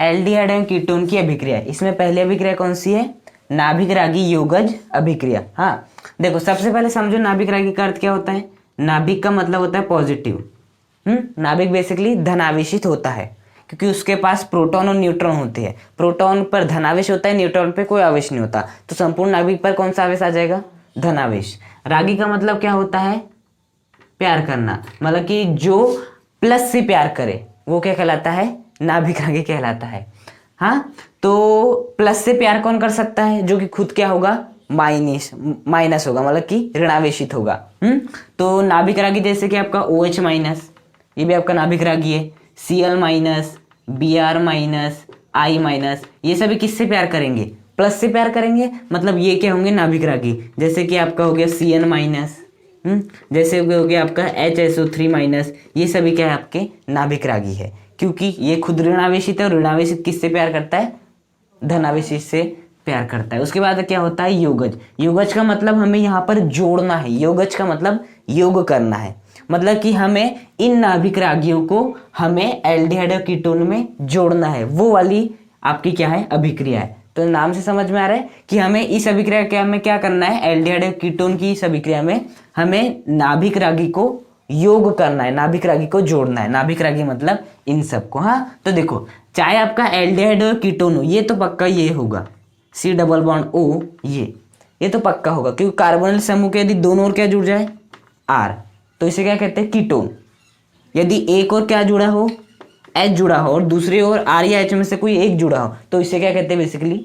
Aldehyde एवं ketone की अभिक्रिया। इसमें पहली अभिक्रिया कौन सी है? नाभिक रागी योगज अभिक्रिया। हाँ देखो, सबसे पहले समझो नाभिक रागी का अर्थ क्या होता है। नाभिक का मतलब होता है पॉजिटिव। नाभिक बेसिकली धनावेशित होता है क्योंकि उसके पास प्रोटॉन और न्यूट्रॉन होते हैं। प्रोटॉन पर धनावेश होता है, न्यूट्रॉन पे कोई आवेश नहीं होता, तो संपूर्ण नाभिक पर कौन सा आवेश आ जाएगा? धनावेश। रागी का मतलब क्या होता है? प्यार करना, मतलब कि जो प्लस से प्यार करे वो क्या कहलाता है? नाभिक रागी कहलाता है। हाँ, तो प्लस से प्यार कौन कर सकता है? जो कि खुद क्या होगा? माइनस होगा, मतलब कि ऋणावेशित होगा। तो नाभिक रागी जैसे कि आपका OH माइनस, ये भी आपका नाभिक रागी है। Cl minus, Br minus, I minus, ये सभी किससे प्यार करेंगे? प्लस से प्यार करेंगे, मतलब ये क्या होंगे? नाभिक रागी। जैसे कि आपका हो गया Cn माइनस, जैसे हो गया आपका HSO3 माइनस, ये सभी क्या है? आपके नाभिक रागी है, क्योंकि ये खुद ऋणावेशित है और ऋणावेशित किससे प्यार करता है? धनावेशित से प्यार करता है। उसके बाद क्या होता है? योगज। योगज का मतलब हमें यहाँ पर जोड़ना है। योगज का मतलब योग करना है, मतलब कि हमें इन नाभिक रागियों को हमें एल्डिहाइड और कीटोन में जोड़ना है। वो वाली आपकी क्या है? अभिक्रिया है। तो नाम से समझ में आ रहा है कि हमें इस अभिक्रिया के में क्या करना है? एल्डिहाइड और कीटोन की इस अभिक्रिया में हमें नाभिक रागी को योग करना है, नाभिक रागी को जोड़ना है। नाभिक रागी मतलब इन सबको। हाँ तो देखो, चाहे आपका एल्डिहाइड और कीटोन हो, ये तो पक्का ये होगा C डबल बॉन्ड O, ये तो पक्का होगा, क्योंकि कार्बोनिल समूह के यदि दोनों ओर क्या जुड़ जाए? R, तो इसे क्या कहते हैं? कीटोन। यदि एक और क्या जुड़ा हो? H जुड़ा हो, और दूसरी ओर R या H में से कोई एक जुड़ा हो, तो इसे क्या कहते हैं? बेसिकली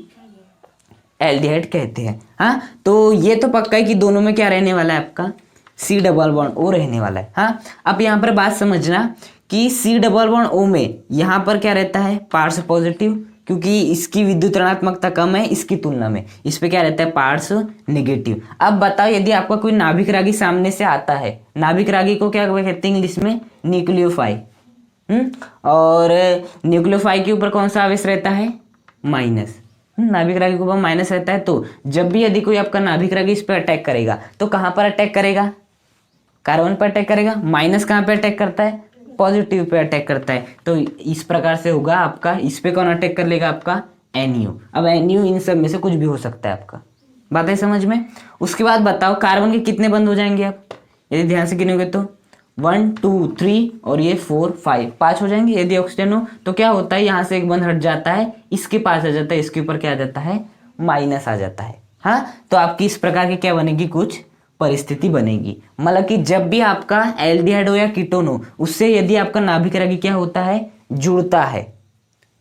एल्डिहाइड कहते हैं। हाँ तो ये तो पक्का है कि दोनों में क्या रहने वाला है? आपका C डबल बॉन्ड O रहने वाला है। हाँ, अब यहाँ पर बात समझना कि C डबल बॉन्ड O में यहाँ पर क्या रहता है? पार्श्व पॉजिटिव, क्योंकि इसकी विद्युत ऋणात्मकता कम है इसकी तुलना में। इस पे क्या रहता है? पार्श्व नेगेटिव। अब बताओ, यदि आपका कोई नाभिक रागी सामने से आता है, नाभिक रागी को क्या कहते हैं इंग्लिश में? न्यूक्लियोफाई। और न्यूक्लियोफाई के ऊपर कौन सा आवेश रहता है? माइनस। नाभिक रागी के ऊपर माइनस रहता है। तो जब भी यदि कोई आपका नाभिक रागी इस पर अटैक करेगा, तो कहाँ पर अटैक करेगा? कार्बन पर अटैक करेगा। माइनस कहाँ पे अटैक करता है? पॉजिटिव पे अटैक करता है। तो इस प्रकार से होगा आपका, इस पे कौन अटैक कर लेगा? आपका NU। अब NU इन सब में से कुछ भी हो सकता है। आपका बात है समझ में? उसके बाद बताओ, कार्बन के कितने बंद हो जाएंगे आप यदि ध्यान से गिनोगे तो? 1 2 3 और ये 4 5, 5 हो जाएंगे। यदि ऑक्सीजन हो तो क्या होता है? यहाँ से एक बंद हट जाता है, इसके पास आ जाता है, इसके ऊपर क्या आ जाता है? माइनस आ जाता है। हाँ, तो आपकी इस प्रकार की क्या बनेगी? कुछ परिस्थिति बनेगी, मतलब कि जब भी आपका एल्डिहाइड हो या कीटोन हो, उससे यदि आपका नाभिक रागी क्या होता है? जुड़ता है।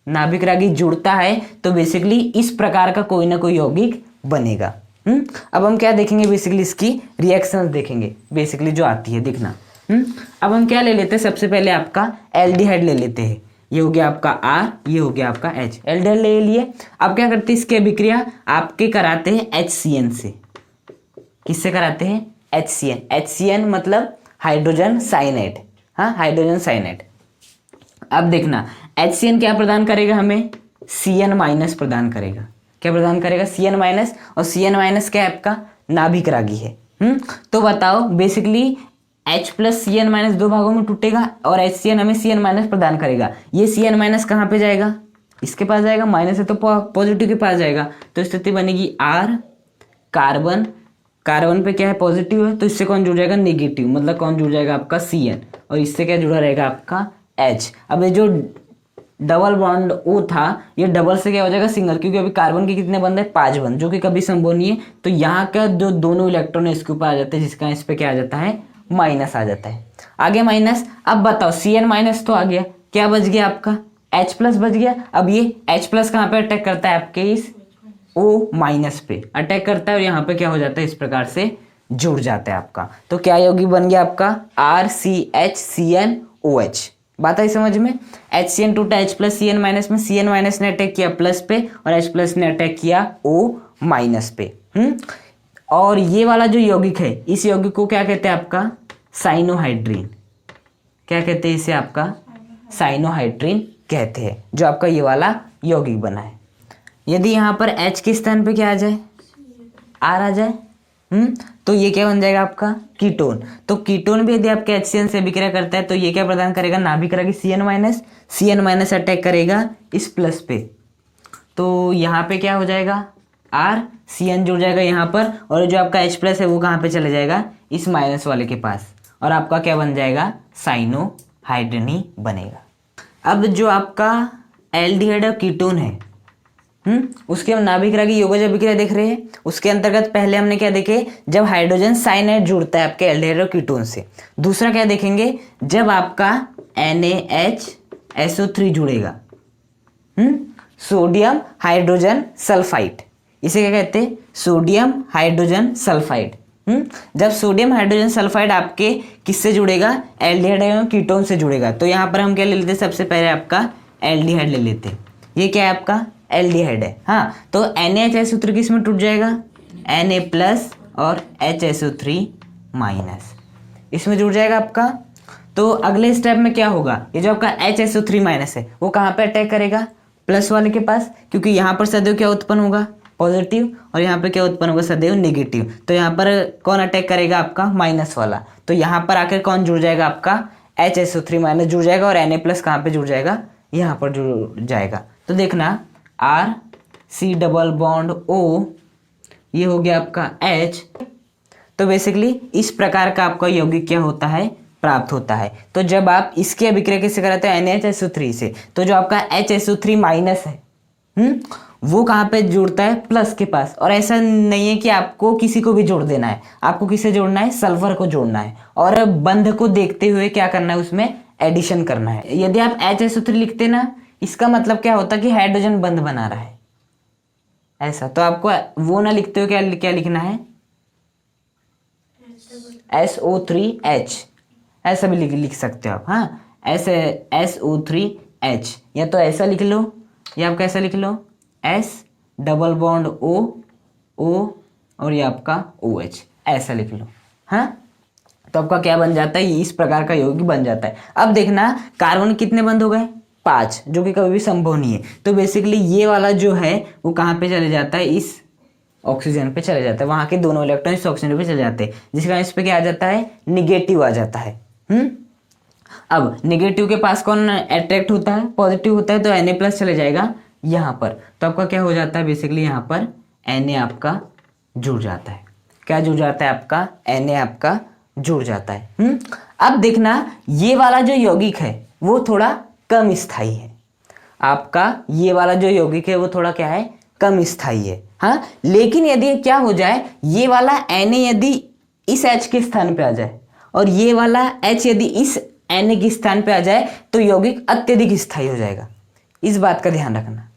नाभिक रागी जुड़ता है तो बेसिकली इस प्रकार का कोई ना कोई यौगिक बनेगा। अब हम क्या देखेंगे? बेसिकली इसकी रिएक्शंस देखेंगे, बेसिकली जो आती है, देखना। अब हम क्या ले लेते हैं? सबसे पहले आपका एल्डिहाइड ले लेते हैं। ये हो गया आपका R, ये हो गया आपका H। एल्डिहाइड ले लिए। अब क्या करते हैं? इसकी अभिक्रिया आपके कराते हैं HCN से। किससे कराते हैं? HCN। HCN मतलब हाइड्रोजन साइनाइड। हाँ, हाइड्रोजन साइनाइड। अब देखना, HCN क्या प्रदान करेगा हमें? Cn माइनस प्रदान करेगा। क्या प्रदान करेगा? Cn minus. और Cn माइनस क्या है? आपका नाभिक रागी है। तो बताओ, basically H plus Cn minus दो भागों में टूटेगा और HCN हमें Cn माइनस प्रदान करेगा। ये Cn माइनस कहाँ पे जाएगा? इसके पास जाएगा। माइनस है तो पॉजिटिव के पास जाएगा, तो स्थिति बनेगी R। कार्बन पे क्या है? पॉजिटिव है, तो इससे कौन जुड़ जाएगा? नेगेटिव, मतलब कौन जुड़ जाएगा? आपका Cn। और इससे क्या जुड़ा रहेगा? आपका H। अब ये जो डबल बॉन्ड O था, ये डबल से क्या हो जाएगा? सिंगल, क्योंकि अभी कार्बन के कितने बंद है? 5 बंद, जो कि कभी संभव नहीं है। तो यहाँ का जो दोनों इलेक्ट्रॉन है इसके ऊपर आ जाते हैं, जिसका इस पे क्या आ जाता है? माइनस आ जाता है। आगे माइनस। अब बताओ, Cn माइनस तो आ गया, क्या बच गया? आपका H प्लस बच गया। अब ये H प्लस कहाँ पे अटैक करता है? आपके इस O माइनस पे अटैक करता है और यहाँ पे क्या हो जाता है? इस प्रकार से जुड़ जाता है आपका। तो क्या यौगिक बन गया आपका? RCHCnOH। बात आई समझ में? HCN टूटा H प्लस Cn माइनस में। Cn माइनस ने अटैक किया प्लस पे और H प्लस ने अटैक किया O माइनस पे। और ये वाला जो यौगिक है, इस यौगिक को क्या कहते हैं? आपका साइनोहाइड्रीन। क्या कहते हैं इसे? आपका साइनोहाइड्रीन कहते हैं, जो आपका ये वाला यौगिक बना है। यदि यहाँ पर H के स्थान पे क्या आ जाए? R आ जाए, तो ये क्या बन जाएगा आपका कीटोन। तो कीटोन भी यदि आपके HCN से अभिक्रिया करता है तो ये क्या प्रदान करेगा, नाभिक रागी CN- अटैक करेगा इस प्लस पे, तो यहाँ पे क्या हो जाएगा R CN जुड़ जाएगा यहाँ पर, और जो आपका H+ है वो कहाँ पे चले जाएगा, इस माइनस वाले के पास, और आपका क्या बन जाएगा, साइनोहाइड्रिनी बनेगा। अब जो आपका एल्डिहाइड और कीटोन है, उसके हम नाभिक रागी योगज अभिक्रिया देख रहे हैं। उसके अंतर्गत पहले हमने क्या देखे, जब हाइड्रोजन साइनाइड जुड़ता है आपके एल्डिहाइड और कीटोन से। दूसरा क्या देखेंगे, जब आपका NaHSO3 जुड़ेगा, सोडियम हाइड्रोजन सल्फाइड, इसे क्या कहते हैं, सोडियम हाइड्रोजन सल्फाइड। जब सोडियम हाइड्रोजन सल्फाइड आपके किससे जुड़ेगा, एल्डिहाइड एवं कीटोन से जुड़ेगा, तो यहाँ पर हम क्या ले लेते हैं, सबसे पहले आपका एल्डिहाइड ले लेते हैं। ये क्या है आपका एल्डिहाइड है, हाँ, तो NaHSO3 किस में टूट जाएगा, Na+ और HSO3- इसमें जुड़ जाएगा आपका। तो अगले स्टेप में क्या होगा, ये जो आपका HSO3- है वो कहाँ पे अटैक करेगा, प्लस वाले के पास, क्योंकि यहाँ पर सदैव क्या उत्पन्न होगा, पॉजिटिव, और यहाँ पे क्या उत्पन्न होगा, सदैव नेगेटिव। तो यहाँ पर कौन अटैक करेगा, आपका माइनस वाला। तो यहाँ पर आकर कौन जुड़ जाएगा, आपका HSO3- जुड़ जाएगा, और Na+ कहाँ पे जुड़ जाएगा, यहाँ पर जुड़ जाएगा। तो देखना RC♯O, ये हो गया आपका H। तो बेसिकली इस प्रकार का आपका यौगिक क्या होता है, प्राप्त होता है। तो जब आप इसके अभिक्रिया किससे कराते हैं, NaHSO3 से, तो जो आपका HSO3- है वो कहाँ पे जुड़ता है, प्लस के पास। और ऐसा नहीं है कि आपको किसी को भी जोड़ देना है, आपको किसे जोड़ना है, सल्फर को जोड़ना है, और बंध को देखते हुए क्या करना है, उसमें एडिशन करना है। यदि आप HSO3 लिखते ना, इसका मतलब क्या होता कि हाइड्रोजन बंध बना रहा है, ऐसा। तो आपको वो ना लिखते हो, क्या लिखना है, SO3H, ऐसा भी लिख सकते हो आप, हाँ, ऐसे SO3H, या तो ऐसा लिख लो, या आप कैसा लिख लो, S♯O और ये आपका OH, ऐसा लिख लो, हाँ। तो आपका क्या बन जाता है, ये इस प्रकार का यौगिक बन जाता है। अब देखना कार्बन कितने बंद हो गए, 5, जो कि कभी भी संभव नहीं है। तो बेसिकली ये वाला जो है वो कहाँ पे चले जाता है, इस ऑक्सीजन पे चले जाता है, वहां के दोनों इलेक्ट्रॉन इस ऑक्सीजन पे चले जाते हैं, जिसके कारण इस पे क्या आ जाता है, निगेटिव आ जाता है। अब निगेटिव के पास कौन अट्रैक्ट होता है, पॉजिटिव होता है, तो Na+ चले जाएगा यहाँ पर। तो आपका क्या हो जाता है, बेसिकली यहाँ पर Na आपका जुड़ जाता है। क्या जुड़ जाता है, आपका Na आपका जुड़ जाता है। अब देखना ये वाला जो यौगिक है वो थोड़ा कम स्थायी है, आपका ये वाला जो यौगिक है वो थोड़ा क्या है, कम स्थायी है, हाँ। लेकिन यदि क्या हो जाए, ये वाला Na यदि इस H के स्थान पे आ जाए, और ये वाला H यदि इस Na के स्थान पे आ जाए, तो यौगिक अत्यधिक स्थायी हो जाएगा। इस बात का ध्यान रखना,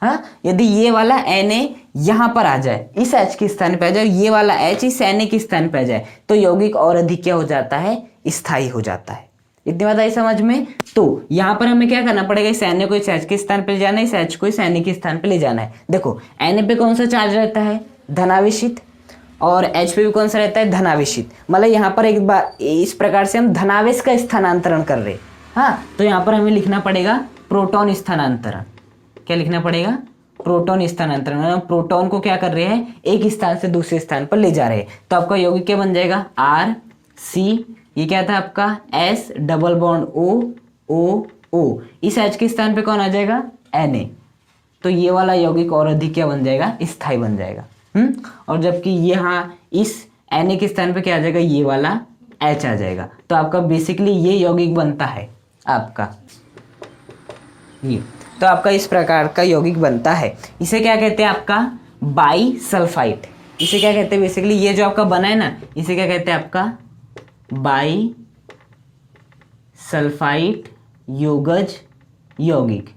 हाँ। यदि ये वाला Na यहाँ पर आ जाए, इस H के स्थान पे आ जाए, ये वाला H इस Na के स्थान पे आ जाए, तो यौगिक और अधिक क्या हो जाता है, स्थायी हो जाता है। इतनी बात आई समझ में। तो यहाँ पर हमें क्या करना पड़ेगा, इस Na को इस H के स्थान पे ले जाना है, इस H को इस Na के स्थान पे ले जाना है। देखो Na पे कौन सा चार्ज रहता है, धनावेशित, और H पे भी कौन सा रहता है, धनावेशित। मतलब यहाँ पर एक बार इस प्रकार से हम धनावेश का स्थानांतरण कर रहे हैं, हाँ। तो यहाँ पर हमें लिखना पड़ेगा प्रोटॉन स्थानांतरण। क्या लिखना पड़ेगा, प्रोटॉन स्थानांतरण। मतलब प्रोटॉन को क्या कर रहे हैं, एक स्थान से दूसरे स्थान पर ले जा रहे हैं। तो आपका यौगिक क्या बन जाएगा, RC, ये क्या था आपका S♯O। इस H के स्थान पे कौन आ जाएगा, Na। तो ये वाला यौगिक और अधिक क्या बन जाएगा, स्थायी बन जाएगा। और जबकि यहाँ इस Na के स्थान पे क्या आ जाएगा, ये वाला H आ जाएगा। तो आपका बेसिकली ये यौगिक बनता है आपका ये। तो आपका इस प्रकार का यौगिक बनता है। इसे क्या कहते हैं, आपका बाईसल्फाइड। इसे क्या कहते हैं, बेसिकली ये जो आपका बना है ना, इसे क्या कहते हैं, आपका बाईसल्फाइड योगज यौगिक।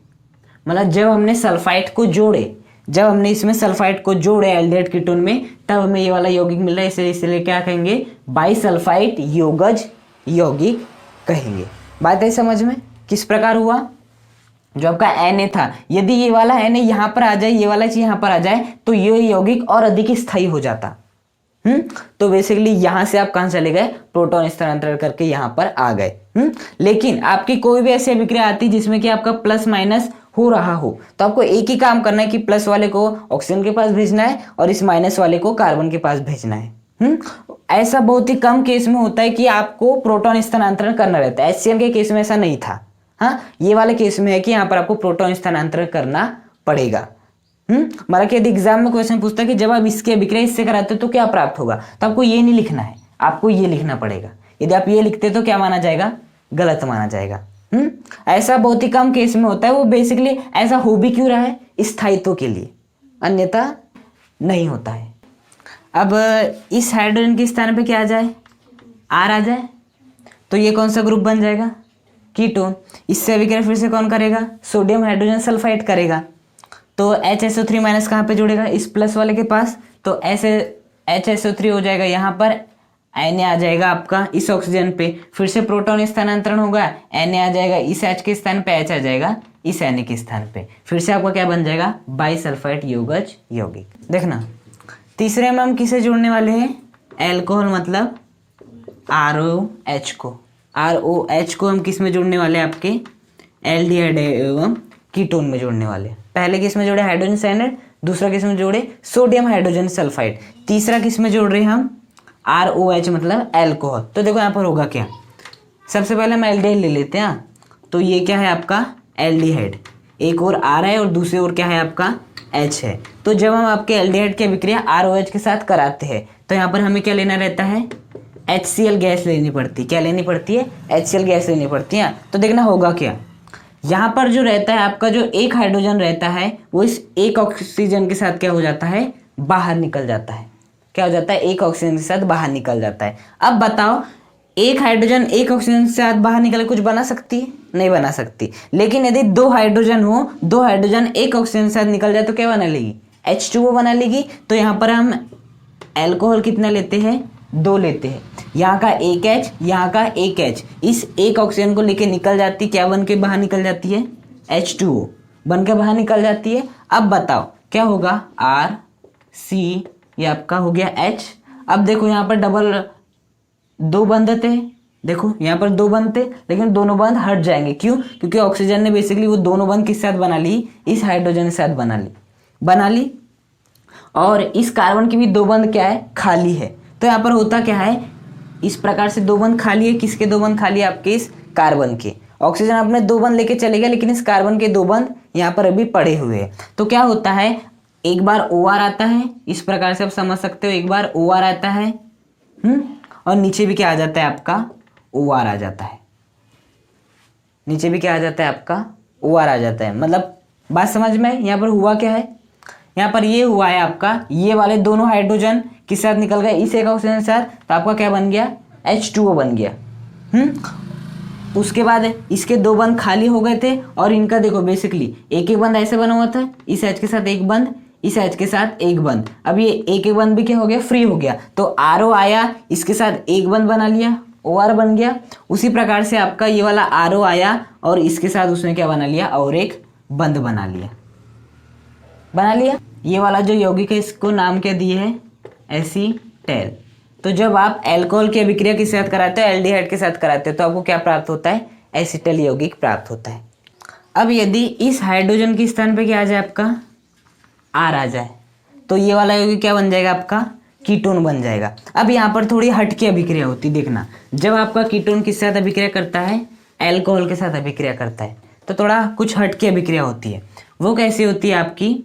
मतलब जब हमने सल्फाइड को जोड़े, जब हमने इसमें सल्फाइड को जोड़े एल्डिहाइड कीटोन में, तब हमें ये वाला यौगिक मिल रहा है। इसलिए क्या कहेंगे, बाईसल्फाइड योगज यौगिक कहेंगे। बात है समझ में, किस प्रकार हुआ, जो आपका Na था, यदि ये वाला Na यहाँ पर आ जाए, ये वाला चीज यहाँ पर आ जाए, तो ये यौगिक और अधिक स्थायी हो जाता। तो बेसिकली यहां से आप कहां चले गए, प्रोटॉन स्थानांतरण करके यहां पर आ गए। लेकिन आपकी कोई भी ऐसी अभिक्रिया आती जिसमें कि आपका प्लस माइनस हो रहा हो, तो आपको एक ही काम करना है कि प्लस वाले को ऑक्सीजन के पास भेजना है और इस माइनस वाले को कार्बन के पास भेजना है। ऐसा बहुत ही कम केस में होता है कि आपको प्रोटॉन स्थानांतरण करना रहता है। HCl के केस में ऐसा नहीं था। हाँ, ये वाले केस में है कि यहाँ पर आपको प्रोटॉन स्थानांतरण करना पड़ेगा। माना कि यदि एग्जाम में क्वेश्चन पूछता है कि जब आप इसकी अभिक्रिया इससे कराते हो तो क्या प्राप्त होगा, तो आपको ये नहीं लिखना है, आपको ये लिखना पड़ेगा। यदि आप ये लिखते तो क्या माना जाएगा, गलत माना जाएगा। ऐसा बहुत ही कम केस में होता है। वो बेसिकली ऐसा हो भी क्यों रहा है, स्थायित्व के लिए, अन्यथा नहीं होता है। अब इस हाइड्रोजन के स्थान पे क्या आ जाए, R आ जाए, तो ये कौन सा ग्रुप बन जाएगा, कीटोन। इससे अभिक्रिया फिर से कौन करेगा, सोडियम हाइड्रोजन सल्फाइड करेगा। तो HSO3 माइनस कहाँ पे जुड़ेगा, इस प्लस वाले के पास, तो ऐसे HSO3 हो जाएगा यहाँ पर, Na आ जाएगा आपका इस ऑक्सीजन पे, फिर से प्रोटॉन स्थानांतरण होगा, Na आ जाएगा इस H के स्थान पे, H आ जाएगा इस Na के स्थान पे, फिर से आपका क्या बन जाएगा, बाइसल्फाइड योगज यौगिक। देखना तीसरे में हम किसे जोड़ने वाले हैं, एल्कोहल मतलब ROH को। ROH को हम किस में जोड़ने वाले हैं, आपके एल्डिहाइड एवं कीटोन में जोड़ने वाले। पहले किस में जोड़े, हाइड्रोजन साइनाइड, दूसरा किस में जोड़े, सोडियम हाइड्रोजन सल्फाइड, तीसरा किस में जोड़ रहे हैं हम, ROH मतलब एल्कोहल। तो देखो यहाँ पर होगा क्या, सबसे पहले हम एल्डिहाइड ले लेते हैं। तो ये क्या है आपका एल्डिहाइड, एक और R है और दूसरी ओर क्या है आपका H है। तो जब हम आपके एल्डिहाइड की अभिक्रिया ROH के साथ कराते हैं तो यहाँ पर हमें क्या लेना रहता है, HCl गैस लेनी पड़ती है। क्या लेनी पड़ती है, HCl गैस लेनी पड़ती है। तो देखना होगा क्या, यहाँ पर जो रहता है आपका, जो एक हाइड्रोजन रहता है वो इस एक ऑक्सीजन के साथ क्या हो जाता है, बाहर निकल जाता है। क्या हो जाता है, एक ऑक्सीजन के साथ बाहर निकल जाता है। अब बताओ, एक हाइड्रोजन एक ऑक्सीजन के साथ बाहर निकल कुछ बना सकती है, नहीं बना सकती। लेकिन यदि दो हाइड्रोजन हो, दो हाइड्रोजन एक ऑक्सीजन के साथ निकल जाए तो क्या बना लेगी, H2O बना लेगी। तो यहाँ पर हम एल्कोहल कितना लेते हैं, 2 लेते हैं। यहाँ का एक H, यहाँ का एक H, इस एक ऑक्सीजन को लेके निकल जाती, क्या बन के बाहर निकल जाती है, H2O बन के बाहर निकल जाती है। अब बताओ क्या होगा, R C, ये आपका हो गया H। अब देखो यहाँ पर डबल 2 बंध थे, देखो यहाँ पर 2 बंध थे, लेकिन दोनों बंध हट जाएंगे। क्यों, क्योंकि ऑक्सीजन ने बेसिकली वो दोनों बंध किस साथ बना ली, इस हाइड्रोजन के साथ बना ली। और इस कार्बन की भी 2 बंध क्या है, खाली है। तो यहाँ पर होता क्या है, इस प्रकार से 2 बंध खाली है। किसके 2 बंध खाली है, आपके इस कार्बन के। ऑक्सीजन आपने 2 बंध लेके चले गए, लेकिन इस कार्बन के 2 बंध यहाँ पर अभी पड़े हुए हैं। तो क्या होता है, एक बार OR आता है, इस प्रकार से आप समझ सकते हो, एक बार OR आता है, और नीचे भी क्या आ जाता है आपका, OR आ जाता है। नीचे भी क्या आ जाता है आपका, OR आ जाता है। मतलब बात समझ में, यहाँ पर हुआ क्या है, यहाँ पर ये हुआ है आपका, ये वाले दोनों हाइड्रोजन किस साथ निकल गए, इस एक ऑक्सीजन के साथ, तो आपका क्या बन गया, H2O बन गया। उसके बाद इसके 2 बंध खाली हो गए थे, और इनका देखो बेसिकली एक एक बंध ऐसे बना हुआ था, इस H के साथ एक बंध, इस H के साथ एक बंध। अब ये एक एक बंध भी क्या हो गया, फ्री हो गया। तो RO आया, इसके साथ एक बंध बना लिया, OR बन गया। उसी प्रकार से आपका ये वाला RO आया और इसके साथ उसने क्या बना लिया, और एक बंध बना लिया। ये वाला जो यौगिक है इसको नाम क्या दिए है, एसीटेल। तो जब आप अल्कोहल की अभिक्रिया किसके साथ कराते हो, एल्डिहाइड के साथ कराते हो, तो आपको क्या प्राप्त होता है, एसीटेल यौगिक प्राप्त होता है। अब यदि इस हाइड्रोजन के स्थान पे क्या आ जाए, आपका R आ जाए, तो ये वाला यौगिक क्या बन जाएगा, आपका कीटोन बन जाएगा। अब यहाँ पर थोड़ी हटके अभिक्रिया होती, देखना जब आपका कीटोन किसके साथ अभिक्रिया करता है, अल्कोहल के साथ अभिक्रिया करता है, तो थोड़ा कुछ हटके अभिक्रिया होती है। वो कैसी होती है आपकी,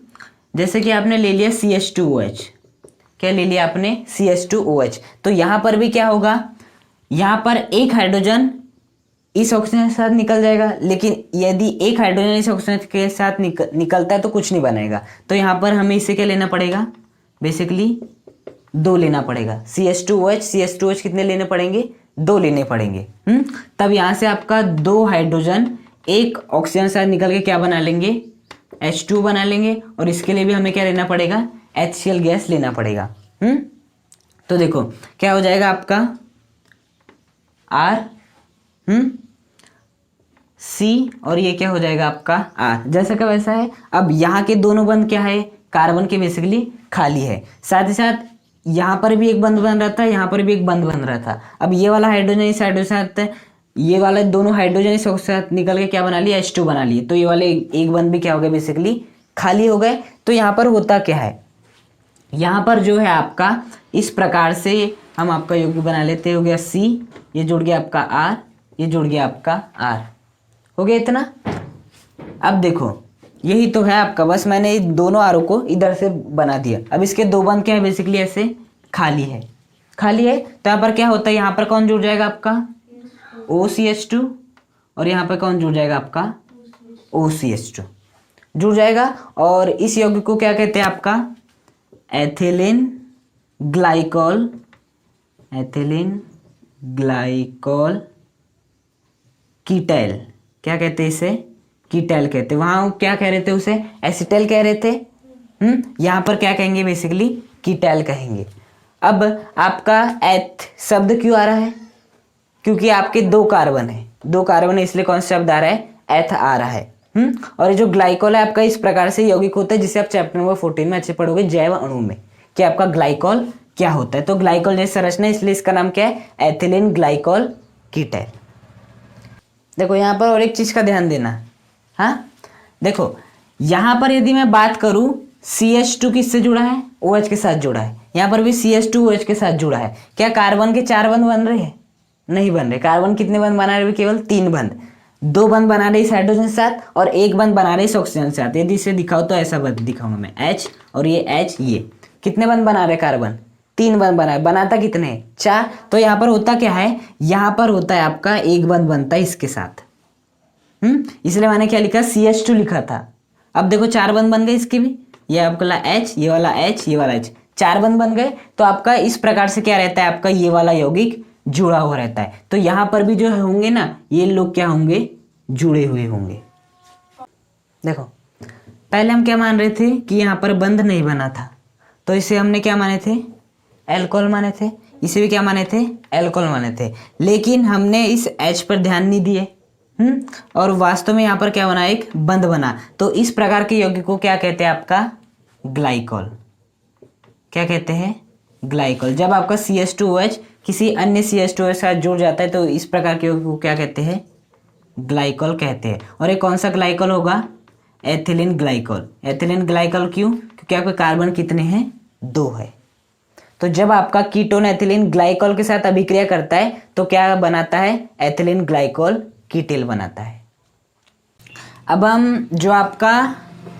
जैसे कि आपने ले लिया CH2OH, क्या ले लिया आपने, CH2OH। तो यहाँ पर भी क्या होगा, यहाँ पर एक हाइड्रोजन इस ऑक्सीजन के साथ निकल जाएगा, लेकिन यदि एक हाइड्रोजन इस ऑक्सीजन के साथ निकलता है तो कुछ नहीं बनेगा। तो यहाँ पर हमें इसे क्या लेना पड़ेगा, बेसिकली 2 लेना पड़ेगा। CH2OH कितने लेने पड़ेंगे, 2 लेने पड़ेंगे। तब यहाँ से आपका 2 हाइड्रोजन एक ऑक्सीजन के साथ निकल के क्या बना लेंगे, H2 बना लेंगे। और इसके लिए भी हमें क्या लेना पड़ेगा, HCl गैस लेना पड़ेगा। तो देखो क्या हो जाएगा आपका R C, और ये क्या हो जाएगा आपका R, जैसा का वैसा है। अब यहाँ के दोनों बंध क्या है, कार्बन के बेसिकली खाली है। साथ ही साथ यहाँ पर भी एक बंध बन रहा था, यहाँ पर भी एक बंध बन रहा था। अब ये वाला हाइड्रोजन इस हाइड्रोजन के साथ, ये वाले दोनों हाइड्रोजन इस साथ निकल के क्या बना लिया, H2 बना लिए। तो ये वाले एक बंध भी क्या हो गए, बेसिकली खाली हो गए। तो यहाँ पर होता क्या है, यहाँ पर जो है आपका इस प्रकार से हम आपका यौगिक बना लेते हैं। हो गया C, ये जुड़ गया आपका R, ये जुड़ गया आपका R। हो गया इतना। अब देखो यही तो है आपका, बस मैंने दोनों आरों को इधर से बना दिया। अब इसके दो बंद क्या है, बेसिकली ऐसे खाली है, खाली है। तो यहाँ पर क्या होता है, यहाँ पर कौन जुड़ जाएगा आपका OCH2 और यहाँ पर कौन जुड़ जाएगा आपका OCH2 जुड़ जाएगा। और इस यौगिक को क्या कहते हैं आपका एथिलीन ग्लाइकॉल, एथिलीन ग्लाइकॉल कीटैल। क्या कहते हैं इसे, कीटैल कहते हैं। वहां क्या कह रहे थे उसे, एसिटैल कह रहे थे। यहाँ पर क्या कहेंगे, बेसिकली कीटैल कहेंगे। अब आपका एथ शब्द क्यों आ रहा है, क्योंकि आपके दो कार्बन है, दो कार्बन है, इसलिए कौन सा शब्द आ रहा है, एथ आ रहा है। और ये जो ग्लाइकॉल है आपका इस प्रकार से यौगिक होता है, जिसे आप चैप्टर नंबर 14 में अच्छे पढ़ोगे जैव अणु में कि आपका ग्लाइकॉल क्या होता है। तो ग्लाइकॉल जैसे संरचना, इसलिए इसका नाम क्या है, एथिलीन ग्लाइकॉल कीटैल। देखो यहाँ पर और एक चीज का ध्यान देना। हाँ देखो यहाँ पर यदि मैं बात करूं CH2 किससे जुड़ा है, OH के साथ जुड़ा है। यहाँ पर भी CH2 OH के साथ जुड़ा है। क्या कार्बन के 4 बंध बन रहे हैं, नहीं बन रहे। कार्बन कितने बंध बना रहे हैं, केवल 3 बंध। 2 बंध बना रहे इस हाइड्रोजन के साथ और 1 बंध बना रहे इस ऑक्सीजन के साथ। यदि इसे दिखाओ तो ऐसा दिखाऊंगा मैं, H और ये H, ये कितने बंध बना रहे कार्बन, 3 बंध बना है। बनाता कितने हैं, 4। तो यहाँ पर होता क्या है, यहाँ पर होता है आपका 1 बंध बनता है इसके साथ। इसलिए मैंने क्या लिखा, CH2 लिखा था। अब देखो 4 बंध बन गए इसके भी, ये आपका H, ये वाला H, ये वाला H, 4 बंध बन गए। तो आपका इस प्रकार से क्या रहता है, आपका ये वाला यौगिक जुड़ा हुआ रहता है। तो यहाँ पर भी जो होंगे ना, ये लोग क्या होंगे, जुड़े हुए होंगे। देखो पहले हम क्या मान रहे थे कि यहाँ पर बंध नहीं बना था, तो इसे हमने क्या माने थे, एल्कोहल माने थे। इसे भी क्या माने थे, एल्कोहल माने थे। लेकिन हमने इस H पर ध्यान नहीं दिए, और वास्तव में यहाँ पर क्या बना, एक बंध बना। तो इस प्रकार के यौगिक को क्या कहते हैं, आपका ग्लाइकॉल। क्या कहते हैं, ग्लाइकॉल। जब आपका CH2OH किसी अन्य CH2OH के साथ जुड़ जाता है तो इस प्रकार के यौगिक को क्या कहते हैं, ग्लाइकॉल कहते हैं। और ये कौन सा ग्लाइकॉल होगा, एथिलीन ग्लाइकॉल। एथिलीन ग्लाइकॉल क्यों, क्योंकि आपके कार्बन कितने हैं, 2 है। तो जब आपका कीटोन एथिलीन ग्लाइकॉल के साथ अभिक्रिया करता है तो क्या बनाता है, एथिलीन ग्लाइकॉल कीटैल बनाता है। अब हम जो आपका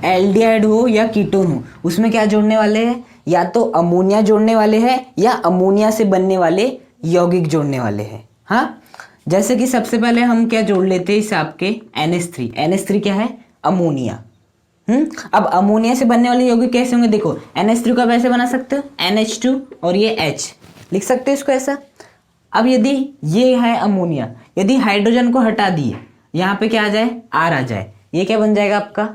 एल्डिहाइड हो या कीटोन हो, उसमें क्या जोड़ने वाले हैं, या तो अमोनिया जोड़ने वाले हैं या अमोनिया से बनने वाले यौगिक जोड़ने वाले हैं। हाँ जैसे कि सबसे पहले हम क्या जोड़ लेते हैं, इस आपके NH3। NH3 क्या है, अमोनिया। अब अमोनिया से बनने वाले यौगिक कैसे होंगे, देखो NH3 को आप ऐसे बना सकते हो, NH2 और ये H लिख सकते हो इसको ऐसा। अब यदि ये है अमोनिया, यदि हाइड्रोजन को हटा दिए, यहाँ पे क्या आ जाए, R आ जाए, ये क्या बन जाएगा आपका,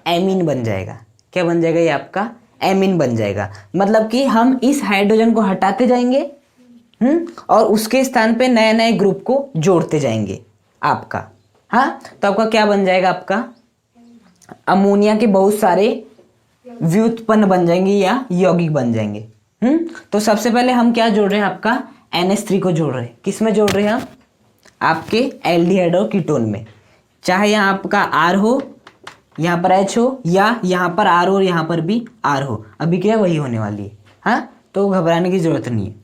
एमीन बन जाएगा। क्या बन जाएगा, ये आपका एमीन बन जाएगा। मतलब कि हम इस हाइड्रोजन को हटाते जाएंगे और उसके स्थान पे नए नए ग्रुप को जोड़ते जाएंगे आपका। हाँ तो आपका क्या बन जाएगा, आपका अमोनिया के बहुत सारे व्युत्पन्न बन जाएंगे या यौगिक बन जाएंगे। तो सबसे पहले हम क्या जोड़ रहे हैं, आपका NH3 को जोड़ रहे हैं। किस में जोड़ रहे हैं हम, आपके एल्डिहाइड और कीटोन में। चाहे यहाँ आपका R हो, यहाँ पर H हो, या यहाँ पर R हो और यहाँ पर भी R हो, अभी क्या वही होने वाली है। हाँ तो घबराने की जरूरत नहीं है।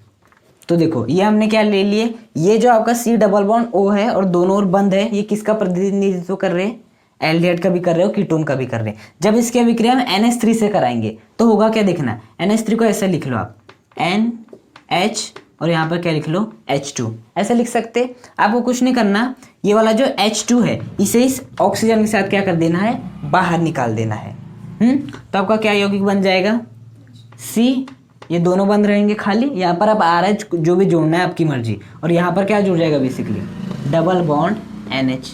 तो देखो ये हमने क्या ले लिए, ये जो आपका C डबल बॉन्ड O है और दोनों ओर बंद है, ये किसका प्रतिनिधित्व कर रहे हैं, एल्डिहाइड का भी कर रहे हो, कीटोन का भी कर रहे हैं। जब इसकी अभिक्रिया हम NH3 से कराएंगे तो होगा क्या, देखना NH3 को ऐसे लिख लो आप, NH और यहाँ पर क्या लिख लो, H2 ऐसे लिख सकते। आपको कुछ नहीं करना, ये वाला जो H2 है इसे इस ऑक्सीजन के साथ क्या कर देना है, बाहर निकाल देना है। तो आपका क्या यौगिक बन जाएगा, C। ये दोनों बंद रहेंगे खाली, यहाँ पर आप RH जो भी जोड़ना है आपकी मर्जी, और यहाँ पर क्या जुड़ जाएगा, बेसिकली डबल बॉन्ड NH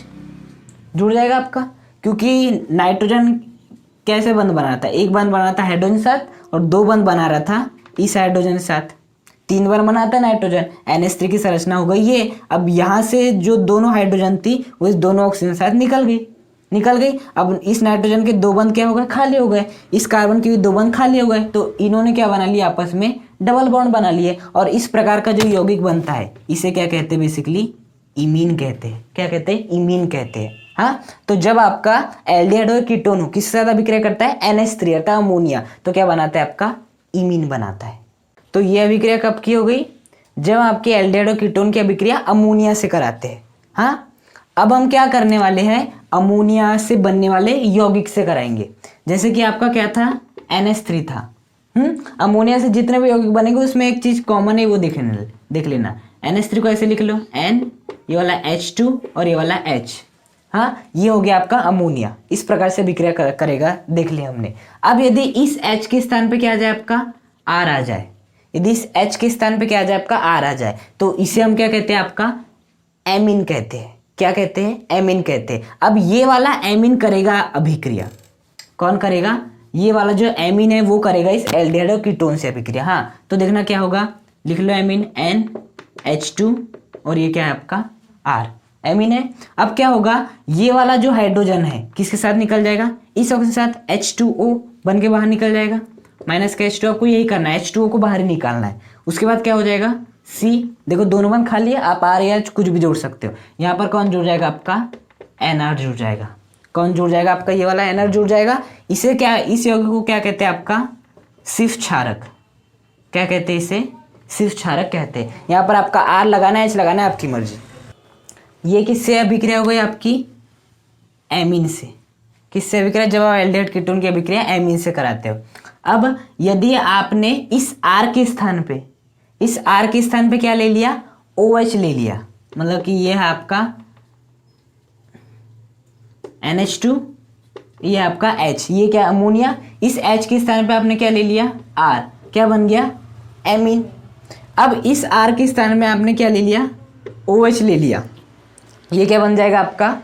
जुड़ जाएगा आपका। क्योंकि नाइट्रोजन कैसे बंद बना था, एक बंद बना था हाइड्रोजन के साथ और 2 बंद बना रहा था इस हाइड्रोजन के साथ, 3 बार बनाता है नाइट्रोजन। NH3 की संरचना हो गई ये। अब यहाँ से जो दोनों हाइड्रोजन थी वो इस दोनों ऑक्सीजन के साथ निकल गई। अब इस नाइट्रोजन के 2 बंद क्या हो गए, खाली हो गए। इस कार्बन के भी 2 बंद खाली हो गए। तो इन्होंने क्या बना लिया, आपस में डबल बॉन्ड बना लिए। और इस प्रकार का जो यौगिक बनता है इसे क्या कहते हैं, बेसिकली इमीन कहते हैं। क्या कहते हैं, इमीन कहते हैं। हाँ तो जब आपका एल्डिहाइड और कीटोन हो किसके साथ अभिक्रिया करता है, NH3 अर्थात अमोनिया, तो क्या बनाता है, आपका इमीन बनाता है। तो ये अभिक्रिया कब की हो गई? जब आपके एल्डिहाइड और कीटोन की अभिक्रिया अमोनिया से कराते हैं। हाँ, अब हम क्या करने वाले हैं? अमोनिया से बनने वाले यौगिक से कराएंगे। जैसे कि आपका क्या था? NH3 था। अमोनिया से जितने भी यौगिक बनेंगे उसमें एक चीज कॉमन है, वो देख लेना। NH3 को ऐसे लिख लो N, ये वाला H2 और ये वाला H। हाँ, ये हो गया आपका अमोनिया। इस प्रकार से अभिक्रिया करेगा, देख लिया हमने। अब यदि इस H के स्थान पे क्या आ जाए आपका? R आ जाए। यदि इस H के स्थान पे क्या आ जाए आपका? R आ जाए, तो इसे हम क्या कहते हैं? आपका एमीन कहते हैं। क्या कहते हैं? एमीन कहते हैं। अब ये वाला एमीन करेगा अभिक्रिया। कौन करेगा? ये वाला जो एमीन है वो करेगा इस एल्डिहाइड और कीटोन से अभिक्रिया। हाँ, तो देखना क्या होगा, लिख लो एमीन NH2 और ये क्या है आपका? R। एमीन है। अब क्या होगा, ये वाला जो हाइड्रोजन है किसके साथ निकल जाएगा? इस ऑक्सीजन के साथ H2O बन के बाहर निकल जाएगा। माइनस का H2O आपको यही करना है, H2O को बाहर ही निकालना है। उसके बाद क्या हो जाएगा? C। देखो दोनों बन खाली है, आप R या कुछ भी जोड़ सकते हो। यहाँ पर कौन जुड़ जाएगा आपका? NR जुड़ जाएगा। कौन जुड़ जाएगा आपका? ये वाला NR जुड़ जाएगा। इसे क्या, इस यौगिक को क्या कहते हैं आपका? सिर्फ क्षारक। क्या कहते हैं इसे? सिर्फ क्षारक कहते हैं। यहाँ पर आपका R लगाना है, H लगाना है, आपकी मर्जी। ये किससे अभिक्रिया हो गई आपकी? एमीन से। किससे अभिक्रिया? जब आप एल्डिहाइड कीटोन की अभिक्रिया एमीन से कराते हो। अब यदि आपने इस R के स्थान पे, इस R के स्थान पे क्या ले लिया? OH ले लिया, मतलब कि ये है आपका NH2, ये आपका H, ये क्या? अमोनिया। इस H के स्थान पे आपने क्या ले लिया? R। क्या बन गया? एमीन। अब इस R के स्थान में आपने क्या ले लिया? OH ले लिया। ये क्या बन जाएगा आपका?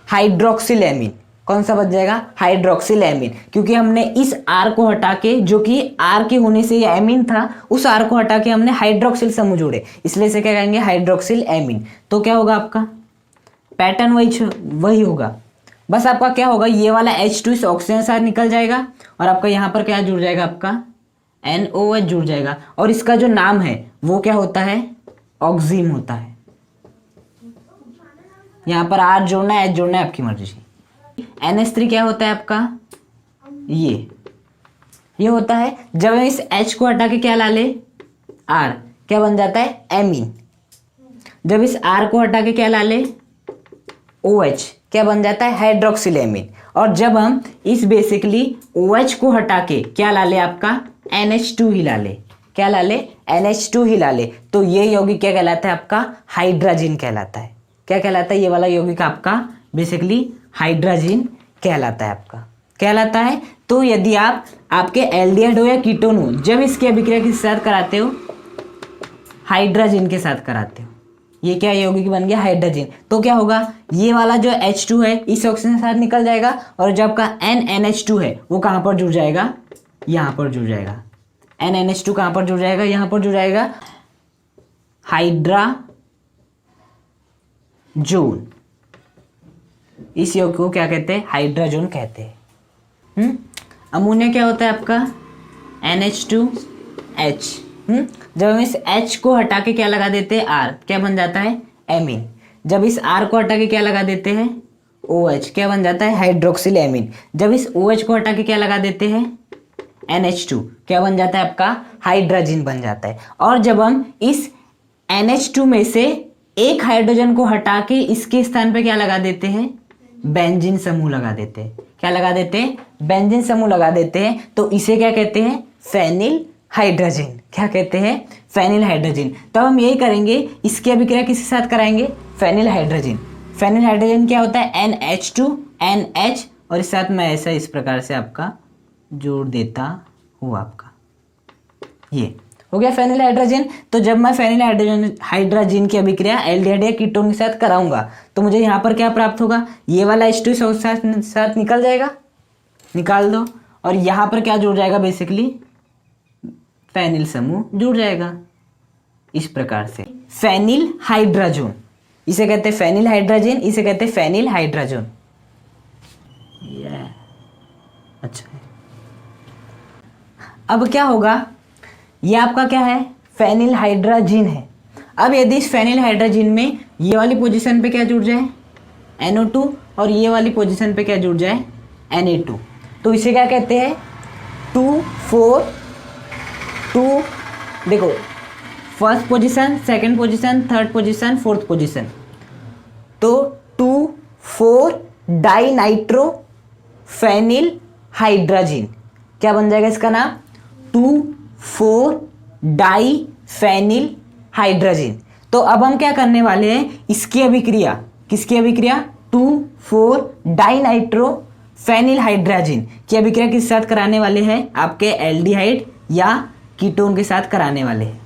Hydroxyl amine. कौन सा बन जाएगा? Hydroxyl amine. क्योंकि हमने इस R को हटा के, जो कि R के होने से ये एमीन था, उस R को हटा के हमने हाइड्रोक्सिल समूह जोड़े, इसलिए इसे क्या कहेंगे? Hydroxyl amine. तो क्या होगा आपका? पैटर्न वही होगा। बस आपका क्या होगा, ये वाला H2 इस ऑक्सीजन के साथ निकल जाएगा और आपका यहाँ पर क्या जुड़ जाएगा? आपका NOH जुड़ जाएगा। और इसका जो नाम है वो क्या होता है? ऑक्सीम होता है। यहाँ पर R जोड़ना है, H जोड़ना है, आपकी मर्जी। NH3 क्या होता है आपका? ये होता है। जब हम इस H को हटा के क्या ला ले? R, क्या बन जाता है? एमीन। जब इस R को हटा के क्या ला ले? OH, क्या बन जाता है? Hydroxyl amine. और जब हम इस बेसिकली OH को हटा के क्या ला ले? आपका NH2 ही ला ले। क्या ला ले? NH2 ही ला ले। तो ये यौगिक क्या कहलाता है? आपका हाइड्राजीन कहलाता है। क्या कहलाता है? ये वाला यौगिक आपका बेसिकली हाइड्राजीन कहलाता है। आपका कहलाता है। तो यदि आप आपके एल्डिहाइड हो या कीटोन हो, जब इसकी अभिक्रिया किसके साथ कराते हो? हाइड्राजीन के साथ कराते हो। ये क्या यौगिक बन गया? हाइड्रोजन। तो क्या होगा, ये वाला जो H2 है इस ऑक्सीजन के साथ निकल जाएगा और जो आपका NNH2 है वो कहाँ पर जुड़ जाएगा? यहाँ पर जुड़ जाएगा। NNH2 कहाँ पर जुड़ जाएगा? यहाँ पर जुड़ जाएगा। हाइड्राजोन। इस यौगिक को क्या कहते हैं? हाइड्राजोन कहते हैं। अमोनिया क्या होता है आपका? NH2H। जब हम इस H को हटा के क्या लगा देते हैं? R, क्या बन जाता है? एमीन। जब इस R को हटा के क्या लगा देते हैं? OH, क्या बन जाता है? Hydroxyl amine. जब इस OH को हटा के क्या लगा देते हैं? NH2, क्या बन जाता है आपका? हाइड्रोजन बन जाता है। और जब हम इस NH2 में से एक हाइड्रोजन को हटा के इसके स्थान पे क्या लगा देते हैं? बेंजीन समूह लगा देते हैं। क्या लगा देते हैं? बेंजीन समूह लगा देते हैं। तो इसे क्या कहते हैं? Phenyl hydrogen. क्या कहते हैं? Phenyl hydrogen. तब हम यही करेंगे, इसकी अभिक्रिया किसके साथ कराएंगे? Phenyl hydrogen. फेनिल हाइड्रोजन क्या होता है? NH2 NH, और इस साथ मैं ऐसा इस प्रकार से आपका जोड़ देता हूँ। आपका ये हो गया फेनिल हाइड्रोजन। तो जब मैं फेनिल हाइड्रोजन की अभिक्रिया एल्डिहाइड या कीटोन के साथ कराऊंगा तो मुझे यहाँ पर क्या प्राप्त होगा? ये वाला H2 साथ निकल जाएगा, निकाल दो, और यहाँ पर क्या जुड़ जाएगा? बेसिकली फेनिल समूह जुड़ जाएगा। इस प्रकार से फेनिल हाइड्रोजन, इसे कहते हैं फेनिल हाइड्रोजन, इसे कहते हैं फेनिल हाइड्रोजन। अच्छा, अब क्या होगा? ये आपका क्या है? फेनिल हाइड्रोजन है। अब यदि इस फेनिल हाइड्रोजन में ये वाली पोजीशन पे क्या जुड़ जाए? NO2, और ये वाली पोजीशन पे क्या जुड़ जाए? Na2, तो इसे क्या कहते हैं? 2 4 2 देखो first position, second position, third position, fourth position, तो 2,4 डाई नाइट्रो फेनिल हाइड्राजिन, क्या बन जाएगा इसका नाम? 2,4 डाई फेनिल हाइड्राजिन। तो अब हम क्या करने वाले हैं, इसकी अभिक्रिया, किसकी अभिक्रिया? 2,4 डाई नाइट्रो फेनिल हाइड्राजिन की अभिक्रिया किस साथ कराने वाले हैं? आपके एल्डिहाइड या कीटोन के साथ कराने वाले हैं।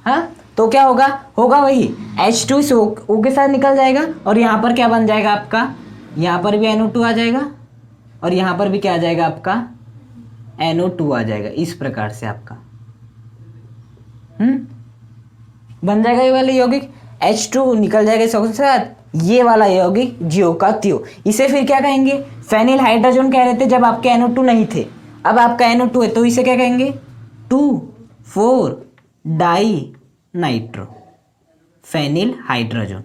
हाँ, तो क्या होगा? होगा वही H2 इस O के साथ निकल जाएगा और यहाँ पर क्या बन जाएगा आपका? यहाँ पर भी NO2 आ जाएगा और यहाँ पर भी क्या आ जाएगा आपका? NO2 आ जाएगा। इस प्रकार से आपका बन जाएगा ये वाला यौगिक। H2 निकल जाएगा इस O के साथ, ये वाला यौगिक जियो का त्यों। इसे फिर क्या कहेंगे? फेनिल हाइड्रोजन कह रहे थे जब आपके NO2 नहीं थे, अब आपका NO2 है तो इसे क्या कहेंगे? 2,4 डाई नाइट्रो फेनिल हाइड्रोजन।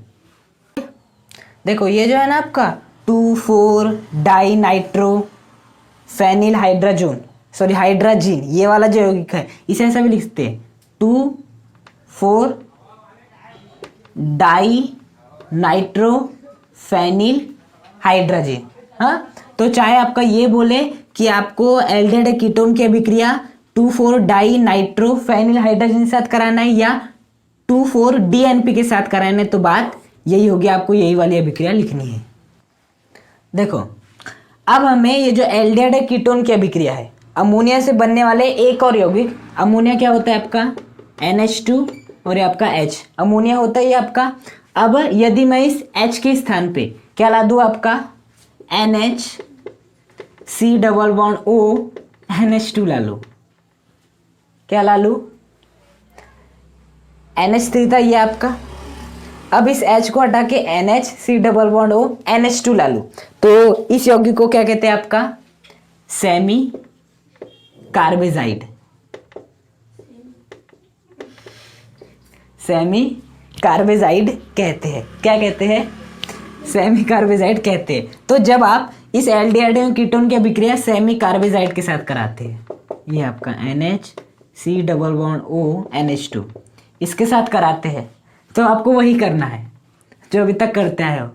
देखो ये जो है ना आपका 2,4 di nitro phenyl hydrogen, sorry hydrazine, ये वाला जो यौगिक है इसे ऐसा भी लिखते हैं 2,4 डाई नाइट्रो फेनिल हाइड्राजिन। हाँ, तो चाहे आपका ये बोले कि आपको एल्डिहाइड कीटोन की अभिक्रिया 2,4 डाई नाइट्रो फेनिल हाइड्राजिन के साथ कराना है या 2,4 DNP के साथ कराना है, तो बात यही होगी, आपको यही वाली अभिक्रिया लिखनी है। देखो अब हमें ये जो एल्डिहाइड कीटोन की अभिक्रिया है, अमोनिया से बनने वाले एक और यौगिक, अमोनिया क्या होता है आपका? NH2 और ये आपका H, अमोनिया होता है ये आपका। अब यदि मैं इस H के स्थान पे क्या ला दूँ आपका? NHC_O NH2 ला लूँ, क्या ला लूँ? NH3 था ये आपका, अब इस H को हटा के NHC_O NH2 ला लूँ, तो इस यौगिक को क्या कहते हैं आपका? सेमी कार्बेजाइड, सेमी कार्बेजाइड कहते हैं। क्या कहते हैं? सेमी कार्बेजाइड कहते हैं। तो जब आप इस एल्डिहाइड कीटोन की अभिक्रिया सेमी कार्बेजाइड के साथ कराते हैं, ये आपका NHC_O NH2 इसके साथ कराते हैं, तो आपको वही करना है जो अभी तक करते आए हो।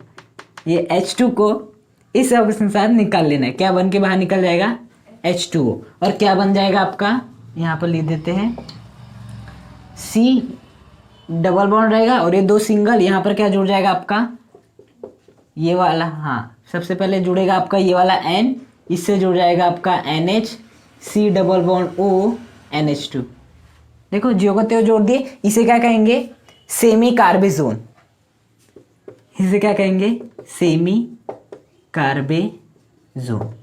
ये H2 को इस ऑक्सीजन के साथ निकाल लेना है, क्या बन के बाहर निकल जाएगा? H2O, और क्या बन जाएगा आपका? यहाँ पर लिख देते हैं C डबल बॉन्ड रहेगा और ये दो सिंगल, यहाँ पर क्या जुड़ जाएगा आपका? ये वाला, हाँ सबसे पहले जुड़ेगा आपका ये वाला N, इससे जुड़ जाएगा आपका NHC_O NH2। देखो जियो को त्यों जोड़ दिए, इसे क्या कहेंगे? सेमी कार्बेजोन, इसे क्या कहेंगे? Semi carbazone.